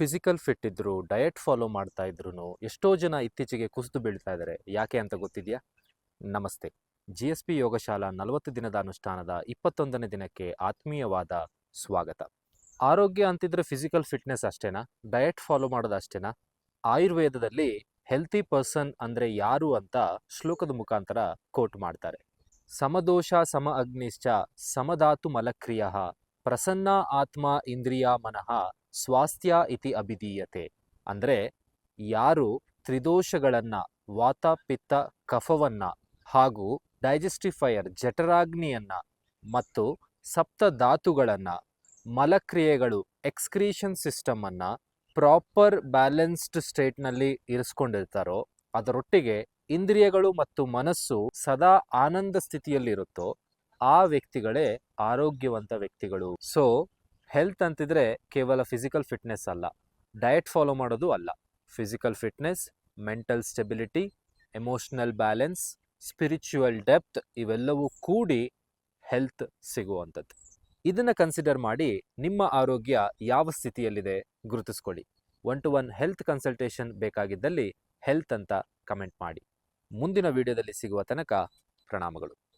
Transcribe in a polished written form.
Physical fit ಇದ್ರು, diet follow ಮಾಡ್ತಾ ಇದ್ರು ಎಷ್ಟೋ ಜನ ಇತ್ತೀಚೆಗೆ ಕುಸಿದು ಬೀಳ್ತಾ ಇದ್ದಾರೆ. ಯಾಕೆ ಅಂತ ಗೊತ್ತಿದೆಯಾ? ನಮಸ್ತೆ. GSP ಯೋಗಶಾಲಾ 40 ದಿನದ ಅನುಷ್ಠಾನದ 21ನೇ ದಿನಕ್ಕೆ ಆತ್ಮೀಯವಾದ ಸ್ವಾಗತ. ಆರೋಗ್ಯ ಅಂತಿದ್ರೆ ಫಿಸಿಕಲ್ ಫಿಟ್ನೆಸ್ ಅಷ್ಟೇನಾ? ಡಯಟ್ ಫಾಲೋ ಮಾಡೋದು ಅಷ್ಟೇನಾ? ಆಯುರ್ವೇದದಲ್ಲಿ ಹೆಲ್ತಿ ಪರ್ಸನ್ ಅಂದ್ರೆ ಯಾರು ಅಂತ ಶ್ಲೋಕದ ಮುಖಾಂತರ ಕೋಟ್ ಮಾಡ್ತಾರೆ. ಸಮದೋಷ ಸಮ ಅಗ್ನಿಶ್ಚ ಸಮಧಾತು ಮಲಕ್ರಿಯ ಪ್ರಸನ್ನ ಆತ್ಮ ಇಂದ್ರಿಯ ಮನಃ ಸ್ವಾಸ್ಥ್ಯ ಇತಿ ಅಭಿಧೀಯತೆ. ಅಂದರೆ ಯಾರು ತ್ರಿದೋಷಗಳನ್ನ, ವಾತ ಪಿತ್ತ ಕಫವನ್ನ ಹಾಗೂ ಡೈಜೆಸ್ಟಿಫೈಯರ್ ಜಠರಾಗ್ನಿಯನ್ನ ಮತ್ತು ಸಪ್ತ ಧಾತುಗಳನ್ನ, ಮಲಕ್ರಿಯೆಗಳು ಎಕ್ಸ್ಕ್ರೀಷನ್ ಸಿಸ್ಟಮ್ ಅನ್ನ ಪ್ರಾಪರ್ ಬ್ಯಾಲೆನ್ಸ್ಡ್ ಸ್ಟೇಟ್ನಲ್ಲಿ ಇರಿಸ್ಕೊಂಡಿರ್ತಾರೋ, ಅದರೊಟ್ಟಿಗೆ ಇಂದ್ರಿಯಗಳು ಮತ್ತು ಮನಸ್ಸು ಸದಾ ಆನಂದ ಸ್ಥಿತಿಯಲ್ಲಿರುತ್ತೋ ಆ ವ್ಯಕ್ತಿಗಳೇ ಆರೋಗ್ಯವಂತ ವ್ಯಕ್ತಿಗಳು. ಸೊ ಹೆಲ್ತ್ ಅಂತಿದ್ರೆ ಕೇವಲ ಫಿಸಿಕಲ್ ಫಿಟ್ನೆಸ್ ಅಲ್ಲ, ಡಯಟ್ ಫಾಲೋ ಮಾಡೋದು ಅಲ್ಲ. Physical fitness, mental stability, emotional balance, spiritual depth ಇವೆಲ್ಲವೂ ಕೂಡಿ ಹೆಲ್ತ್ ಸಿಗುವಂಥದ್ದು. ಇದನ್ನು ಕನ್ಸಿಡರ್ ಮಾಡಿ ನಿಮ್ಮ ಆರೋಗ್ಯ ಯಾವ ಸ್ಥಿತಿಯಲ್ಲಿದೆ ಗುರುತಿಸ್ಕೊಳ್ಳಿ. 1-to-1 ಹೆಲ್ತ್ ಕನ್ಸಲ್ಟೇಷನ್ ಬೇಕಾಗಿದ್ದಲ್ಲಿ ಹೆಲ್ತ್ ಅಂತ ಕಮೆಂಟ್ ಮಾಡಿ. ಮುಂದಿನ ವಿಡಿಯೋದಲ್ಲಿ ಸಿಗುವ ತನಕ ಪ್ರಣಾಮಗಳು.